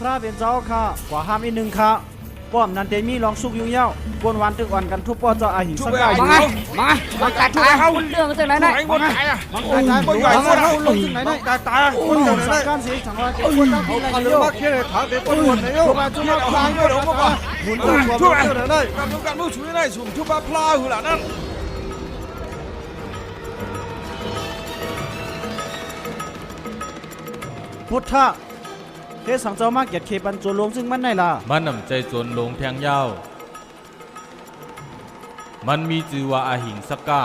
พระเป็นเจ้าค่ะกว่าห้ามอีกหนึ่งค่ะป้อมนันเตมีลองสุกยุ่งเย้าบนวันตึกอ่อนกันทุบป้อเจ้าอาหิงสังกายอยู่มากัดตายเขาเรื่องจังไหนได้ไอ้คนตายอ่ะ มังกรตายคนใหญ่เขาลงถึงไหนได้ ตายคนจังไหน สั ได้ งการเสียถังว่าเก็บคนตั้งที่ไร เอา เย เรื่อง อะ มาเคียร์ถามเด็กคนวนเลยโย่ ชุบมาชุบมาพลางเยอะมากหมุนตัวหัว ช่วย เยอะเลย การมือช่วยได้สุ่มชุบมาพลาหูหล่ะนั่น พุทธะเทสังเจ้ามาเกียรติเคปันโจลงซึ่งมันได้ล่ะ มันนำใจจนลงแทงยาวมันมีจือว่าอาหิงสกา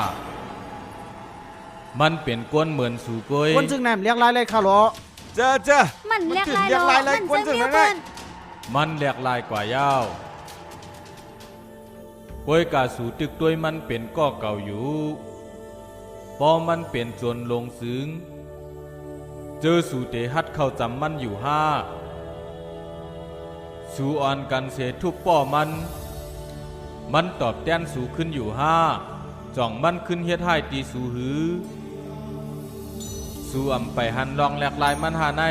มันเป็นก้นเหมือนสู่กย คนจึงแหนมเรียกรายเลยค่ะหรอ เจ้า มันเรียกลายเรามันจะมีเปิ้น มันแหลกลายกว่ายาวกยกาสู่ตึกด้วยมันเป็นก็เก่าอยู่พอมันเป็นจนลงซึ้งเจอสู่เตหัดเข้าจำมันอยู่ห้าสู่อ่อนกันเสทุบป้อมันตอบแต้นสู่ขึ้นอยู่ห้าจ่องมันขึ้นเฮ็ดให้ตีสู่หือสู่อำไปหันลองแหลกลายมันหาใน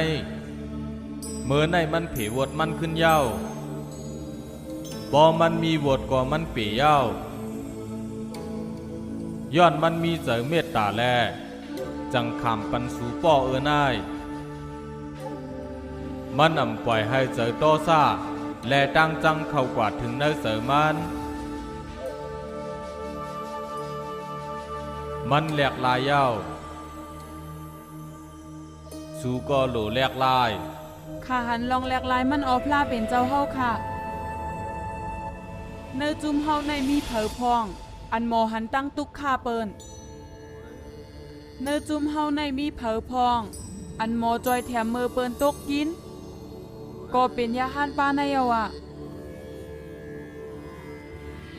เมื่อในมันเผวดมันขึ้นเย้าบอมันมีวดก่อมันเปีเย้าย้อนมันมีเจอเมตตาแลจังขำปันสู่ป้อเนายมันอำปล่อยให้เจอโตซ่าและตั้งจังเข้ากว่าถึงในเสอมันแหลกลายเย้าสู่ก็โหลแหลกลาย ข้าหันลองแหลกลายมันเอาพลาเป็นเจ้าเฮาค่ะเนื้อจุ่มเฮาในมีเผอพอง อันหมอหันตั้งตุกข้าเปิ้นเนื้อจุ่มเฮาในมีเผอพอง อันหมอจอยแถมมือเปิ้นตกกิน ก็เป็นยาหันป้าในเยาวะ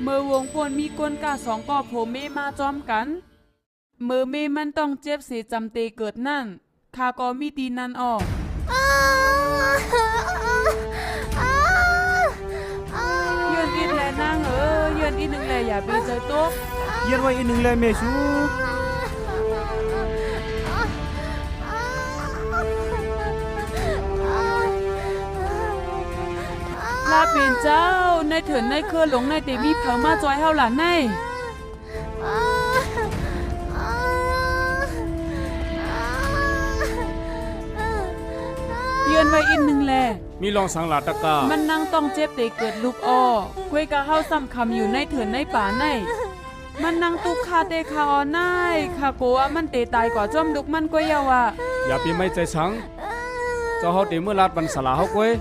เมื่อวงพลมีกวนกาสองก่อผมเมมาจอมกันเมื่อเมมันต้องเจ็บเสียจำเตเกิดนั่นข้าก็มีตีนันออกยืนอินแลนางยืนอินหนึ่งแลอย่าไปเจอโต๊ะ เย็นไว้อีกหนึ่งเลยเมสู ลาเป็นเจ้าในเถินในเครือหลงในเตมีเผามาจอยเฮาหลานในยืนไว้อินหนึ่งแล มีลองสังหลาตะกา มันนั่งต้องเจ็บเตเกิดลูกอ้อคุยกะเฮาซ้ำคำอยู่ในเถินในป่าในมันนั่งตุกคาเตคาออนายคาโกะมันเตตายกว่าจ้อมลุกมันก็ยาวะ อย่าปีไม่ใจสังเจ้าเฮาเตเมื่อลาดบันสลาเฮาก้อย